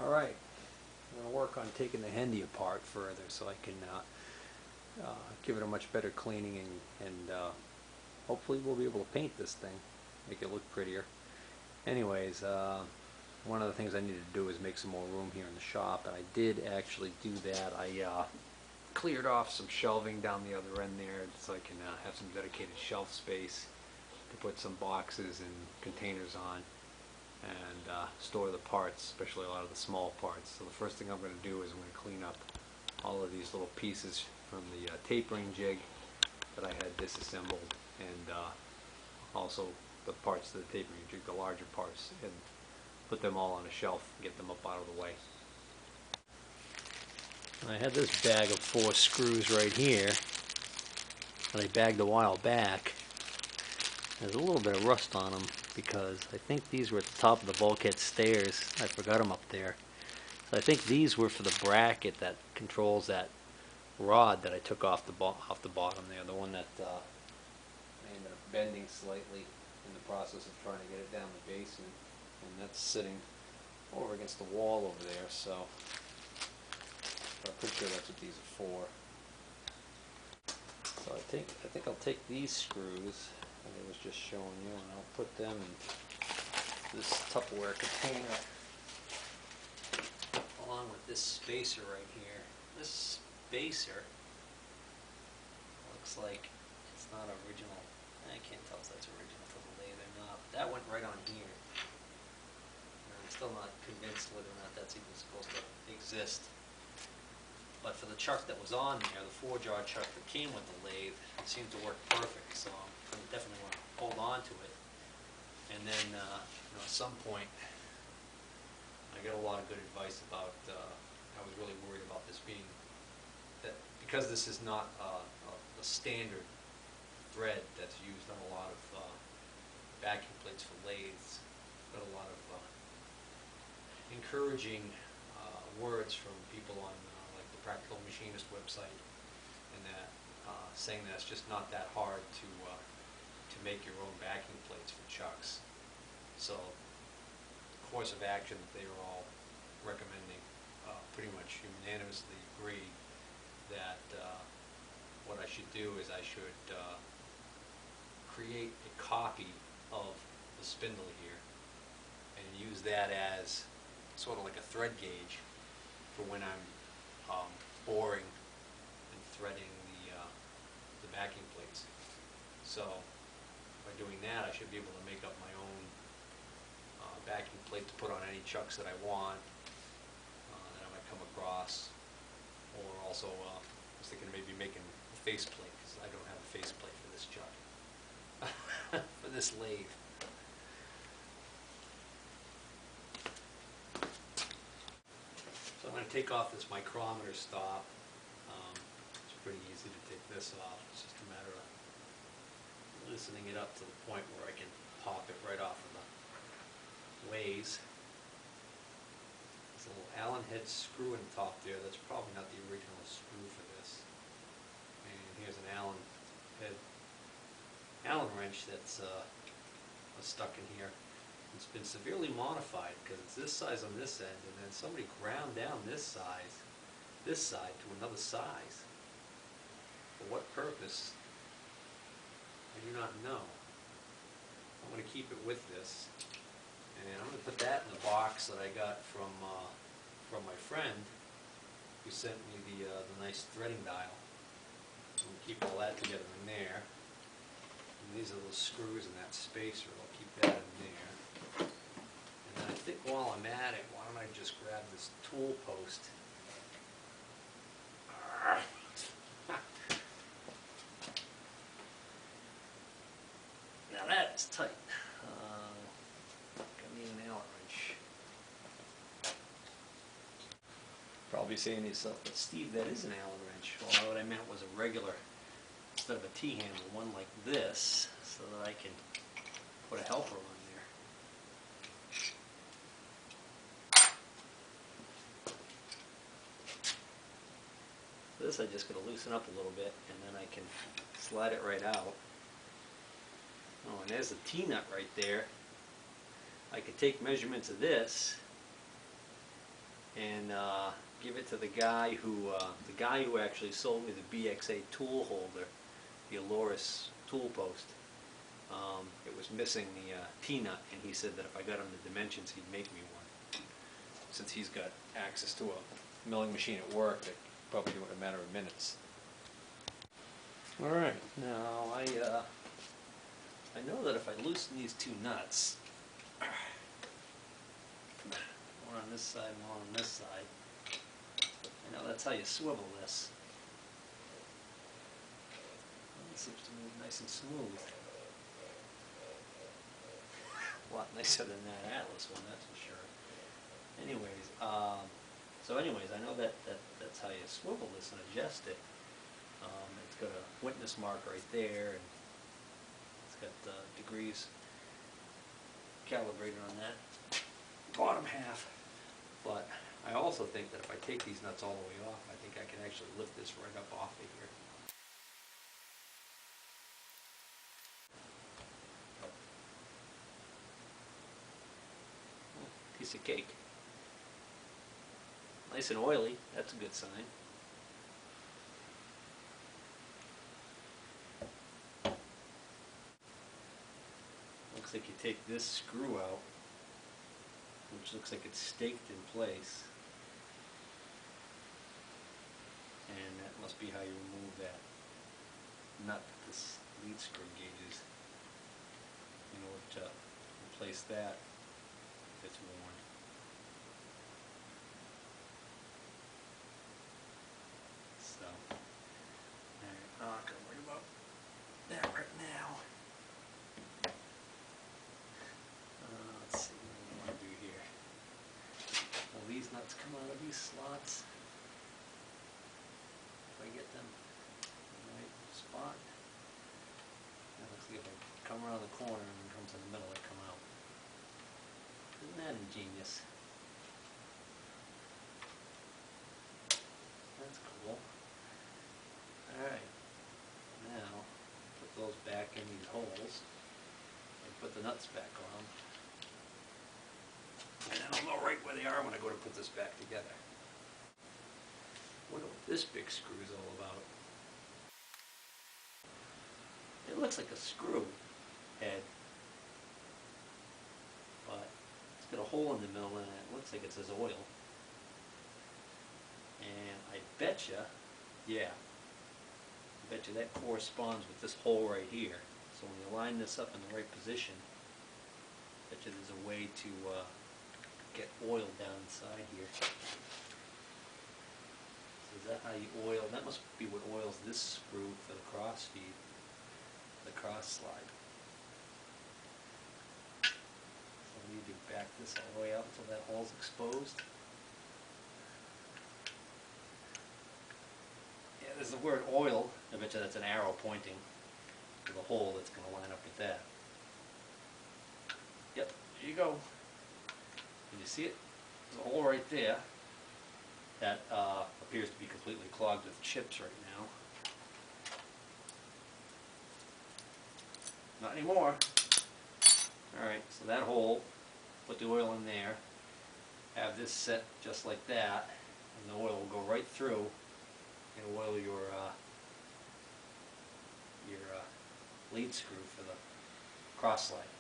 Alright, I'm going to work on taking the Hendey apart further so I can give it a much better cleaning and hopefully we'll be able to paint this thing, make it look prettier. Anyways, one of the things I needed to do is make some more room here in the shop, and I did actually do that. I cleared off some shelving down the other end there so I can have some dedicated shelf space to put some boxes and containers on and store the parts, especially a lot of the small parts. So the first thing I'm going to do is I'm going to clean up all of these little pieces from the tapering jig that I had disassembled, and also the parts of the tapering jig, the larger parts, and put them all on a shelf and get them up out of the way. I had this bag of 4 screws right here that I bagged a while back. There's a little bit of rust on them because I think these were at the top of the bulkhead stairs. I forgot them up there. So I think these were for the bracket that controls that rod that I took off the bottom there, the one that I ended up bending slightly in the process of trying to get it down the basement, and that's sitting over against the wall over there. So I'm pretty sure that's what these are for. So I think I'll take these screws that I was just showing you, and I'll put them in this Tupperware container along with this spacer right here. This spacer looks like it's not original. I can't tell if that's original to the lathe or not, but that went right on here. I'm still not convinced whether or not that's even supposed to exist. But for the chuck that was on there, the 4-jar chuck that came with the lathe, it seemed to work perfect, so I definitely want to hold on to it. And then, at some point, I got a lot of good advice about, I was really worried about this being, that because this is not a standard thread that's used on a lot of vacuum plates for lathes, got a lot of encouraging words from people on like the Practical Machinist website, and that saying that it's just not that hard to make your own vacuum plates for chucks. So the course of action that they were all recommending pretty much unanimously agreed that what I should do is I should create a copy of the spindle here and use that as sort of like a thread gauge for when I'm boring and threading the vacuum plates. So by doing that, I should be able to make up my own vacuum plate to put on any chucks that I want that I might come across. Or also, I was thinking of maybe making a faceplate, because I don't have a faceplate for this chuck, for this lathe. So I'm going to take off this micrometer stop. It's pretty easy to take this off. It's just a matter of loosening it up to the point where I can pop it right off of the ways. There's a little Allen head screw in the top there. That's probably not the original screw for this. And here's an Allen wrench that's stuck in here. It's been severely modified because it's this size on this end, and then somebody ground down this side to another size. For what purpose? I do not know. I'm going to keep it with this, and I'm going to put that in the box that I got from my friend who sent me the nice threading dial. I'm going to keep all that together in there. And these are those screws and that spacer. I'll keep that in there. And then I think while I'm at it, why don't I just grab this tool post. Now that is tight. Gonna need an Allen wrench. Probably saying to yourself, but Steve, that is an Allen wrench. Well, what I meant was a regular, instead of a T-handle, one like this, so that I can put a helper on there. This I just got to loosen up a little bit, and then I can slide it right out. Oh, and there's the T-nut right there. I could take measurements of this and give it to the guy who actually sold me the BXA tool holder, the Aloris tool post. It was missing the T-nut, and he said that if I got him the dimensions, he'd make me one. Since he's got access to a milling machine at work, that could probably do it in a matter of minutes. All right, now I know that if I loosen these two nuts, one on this side and one on this side, you know, that's how you swivel this. It seems to move nice and smooth. A lot nicer than that Atlas one, that's for sure. Anyways, I know that's how you swivel this and adjust it. It's got a witness mark right there, and it's got degrees calibrated on that bottom half. But I also think that if I take these nuts all the way off, I think I can actually lift this right up off of here. Piece of cake. Nice and oily, that's a good sign. Looks like you take this screw out, which looks like it's staked in place. And that must be how you remove that nut that this lead screw gauges in order to replace that if it's worn. So, alright, I'm not going to worry about that right now. Let's see what we want to do here. Will these nuts come out of these slots? If I get them in the right spot. It looks like if I come around the corner and then come to the middle, they come out. Isn't that ingenious? That's cool. Alright, now put those back in these holes and put the nuts back on. And then I'll know right where they are when I go to put this back together. Wonder what this big screw is all about. It looks like a screw head, but it's got a hole in the middle and it looks like it says oil. And I betcha, yeah, I betcha that corresponds with this hole right here. So when you line this up in the right position, I betcha there's a way to get oil down inside here. So is that how you oil? That must be what oils this screw for the cross feed, the cross slide. So we need to back this all the way out until that hole's exposed. Yeah, there's the word oil. I bet you that's an arrow pointing to the hole that's going to line up with that. Yep, there you go. Can you see it? There's a hole right there that appears to be completely clogged with chips right now. Not anymore. Alright, so that hole, put the oil in there, have this set just like that, and the oil will go right through and oil your lead screw for the cross slide.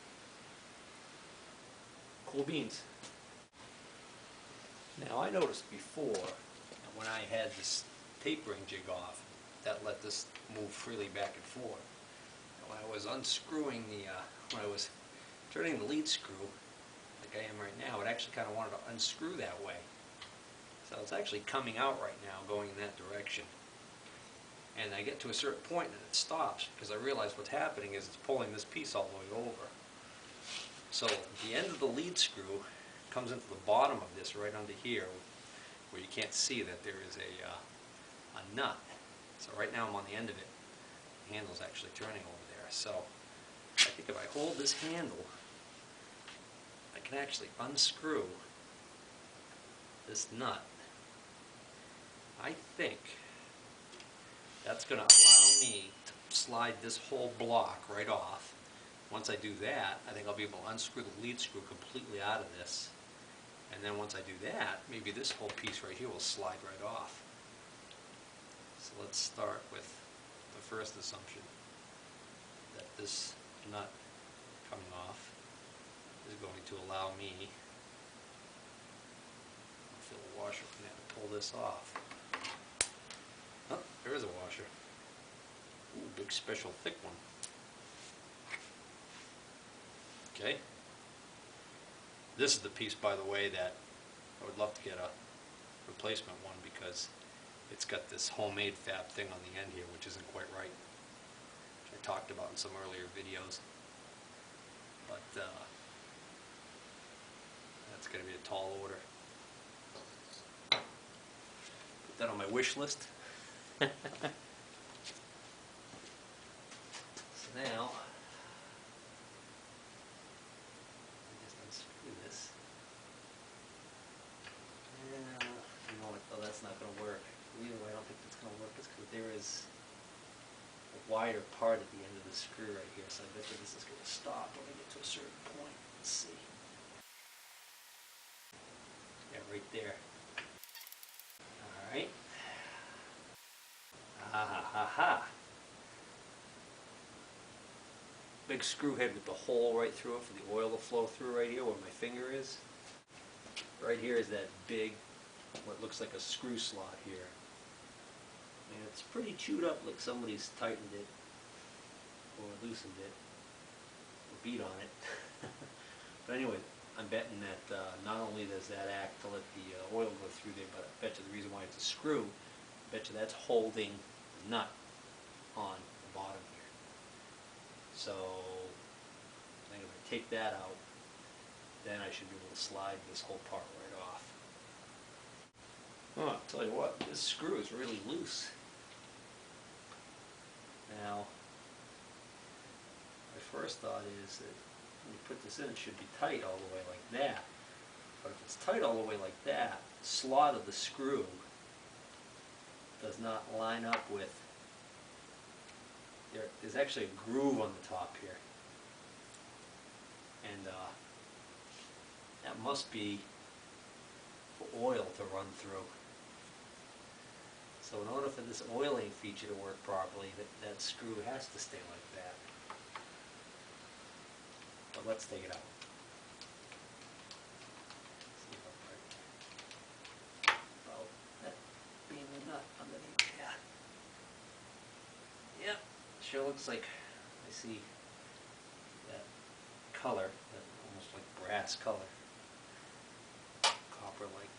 Cool beans. Now I noticed before that when I had this tapering jig off, that let this move freely back and forth. And when I was unscrewing when I was turning the lead screw, like I am right now, it actually kind of wanted to unscrew that way. So it's actually coming out right now, going in that direction. And I get to a certain point and it stops because I realize what's happening is it's pulling this piece all the way over. So the end of the lead screw comes into the bottom of this right under here, where you can't see that there is a nut. So right now I'm on the end of it. The handle's actually turning over there. So I think if I hold this handle, I can actually unscrew this nut. I think that's going to allow me to slide this whole block right off. Once I do that, I think I'll be able to unscrew the lead screw completely out of this And then once I do that, maybe this whole piece right here will slide right off. So let's start with the first assumption, that this nut coming off is going to allow me, I'll feel a washer from that to pull this off. Oh, there is a washer. Ooh, big special thick one. Okay. This is the piece, by the way, that I would love to get a replacement one because it's got this homemade fab thing on the end here, which isn't quite right, which I talked about in some earlier videos. But that's going to be a tall order. Put that on my wish list. So now, this. Yeah, you know what, though, that's not going to work. The reason why I don't think it's going to work is because there is a wider part at the end of the screw right here, so I bet you this is going to stop when I get to a certain point. Let's see. Yeah, right there. Alright. Ha. Big screw head with the hole right through it for the oil to flow through right here where my finger is. Right here is that big, what looks like a screw slot here. And it's pretty chewed up, like somebody's tightened it or loosened it or beat on it. But anyway, I'm betting that not only does that act to let the oil go through there, but I bet you the reason why it's a screw, I bet you that's holding the nut on the bottom here. So I'm going to take that out, then I should be able to slide this whole part right off. Oh, I'll tell you what, this screw is really loose. Now, my first thought is that when you put this in, it should be tight all the way like that. But if it's tight all the way like that, the slot of the screw does not line up with, there's actually a groove on the top here. And that must be for oil to run through. So in order for this oiling feature to work properly, that screw has to stay like that. But let's take it out. See if I'm right. Well, that being the nut underneath there. Yep, sure looks like I see that color, that almost like brass color. Copper like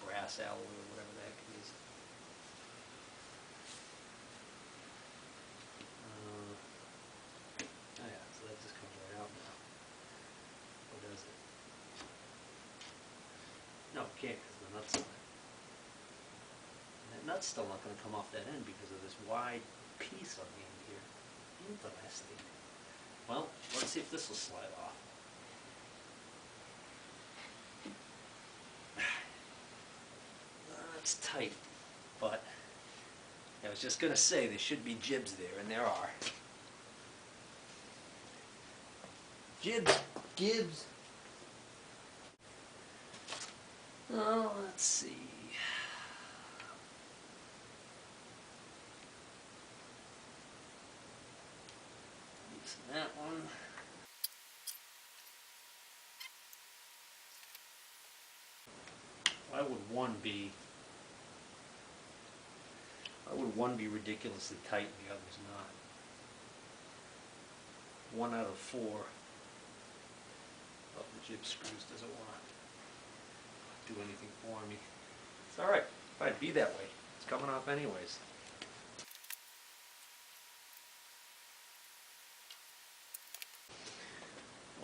brass alloy or whatever the heck it is. Oh yeah, so that just comes right out now. Or does it? No, it can't because the nut's on it. And that nut's still not going to come off that end because of this wide piece on the end here. Interesting. Well, let's see if this will slide off. It's tight, but I was just going to say there should be jibs there, and there are. Jibs. Oh, let's see. Loosen that one. Why would one be ridiculously tight and the other's not? 1 out of 4 of the jib screws doesn't want to do anything for me. It's alright, it'd be that way. It's coming off anyways.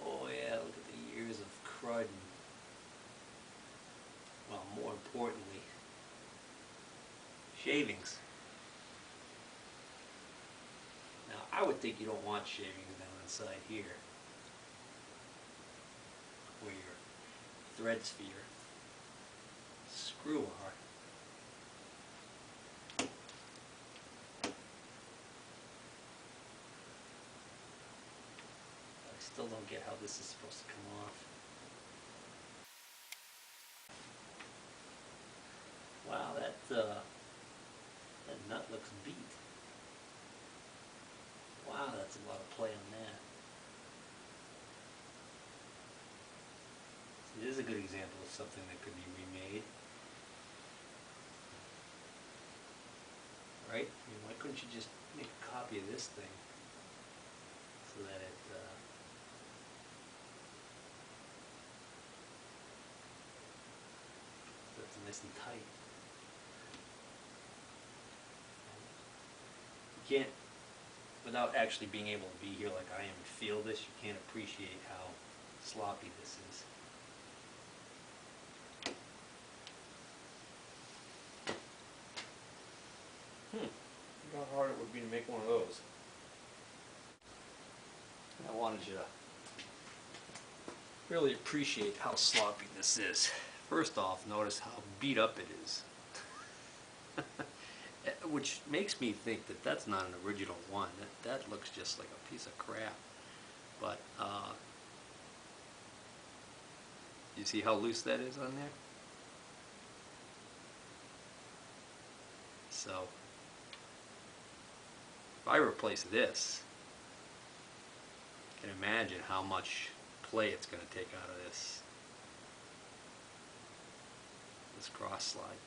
Oh yeah, look at the years of crud and, well, more importantly, shavings. Now, I would think you don't want shavings down inside here, where your threads for your screw are. I still don't get how this is supposed to come off. that nut looks beat. Wow, that's a lot of play on that. It is a good example of something that could be remade. Right? I mean, why couldn't you just make a copy of this thing so that it that's nice and tight? You can't, without actually being able to be here like I am and feel this, you can't appreciate how sloppy this is. Look how hard it would be to make one of those. I wanted you to really appreciate how sloppy this is. First off, notice how beat up it is. Which makes me think that that's not an original one. That looks just like a piece of crap. But, you see how loose that is on there? So, if I replace this, you can imagine how much play it's going to take out of this cross slide.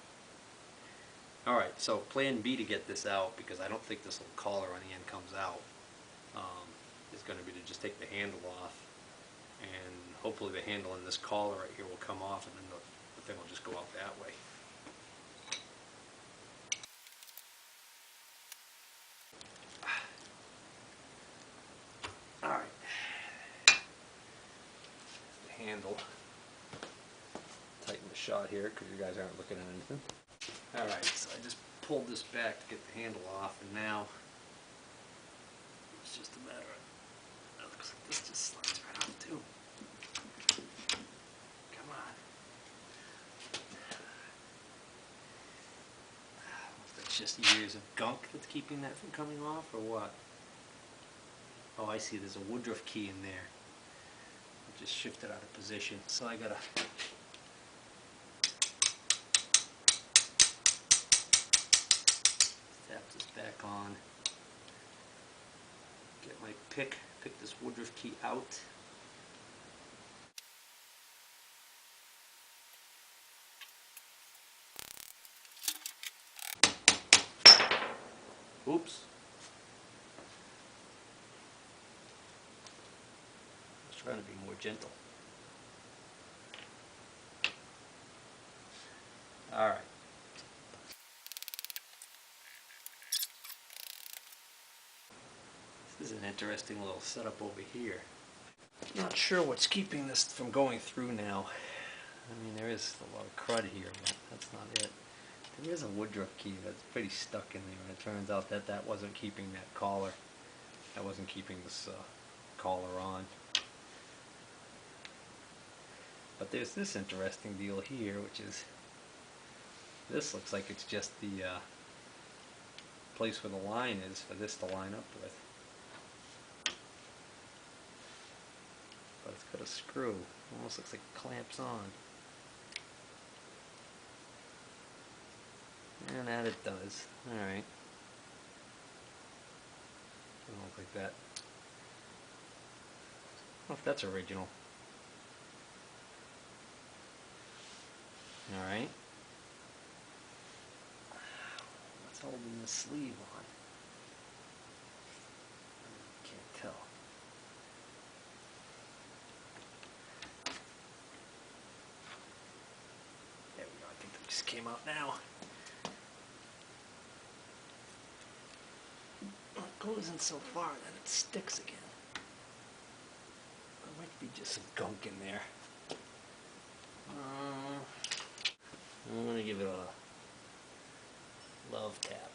Alright, so plan B to get this out, because I don't think this little collar on the end comes out, is going to be to just take the handle off, and hopefully the handle in this collar right here will come off, and then the thing will just go out that way. Alright, the handle. Tighten the shot here because you guys aren't looking at anything. Alright, so I just pulled this back to get the handle off, and now it's just a matter of, it looks like this just slides right off too. Come on. That's just years of gunk that's keeping that from coming off, or what? Oh, I see, there's a Woodruff key in there. I just shifted out of position, so I gotta tap this back on, get my pick this Woodruff key out. Oops. I was trying to be more gentle. Alright. This is an interesting little setup over here. Not sure what's keeping this from going through now. I mean, there is a lot of crud here, but that's not it. There is a Woodruff key that's pretty stuck in there, and it turns out that that wasn't keeping that collar. That wasn't keeping this collar on. But there's this interesting deal here, which is, this looks like it's just the place where the line is for this to line up with. But it's got a screw. Almost looks like it clamps on. And that it does. Alright. Doesn't look like that. I don't know if that's original. Alright. What's holding the sleeve on? Can't tell. There we go. I think that just came out now. It goes in so far that it sticks again. There might be just some gunk in there. I'm going to give it a love tap.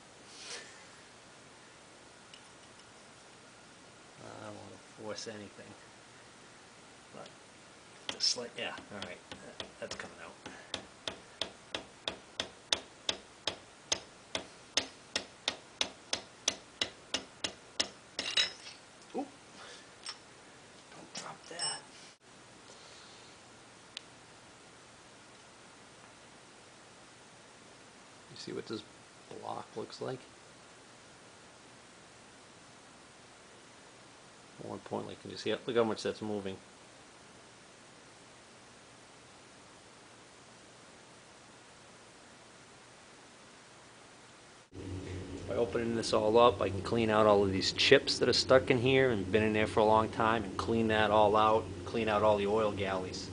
I don't want to force anything. But just like, yeah, alright, that's coming out. Oop! Don't drop that. see what this block looks like? More importantly, can you see it? Look how much that's moving. By opening this all up, I can clean out all of these chips that are stuck in here and been in there for a long time, and clean that all out, clean out all the oil galleys.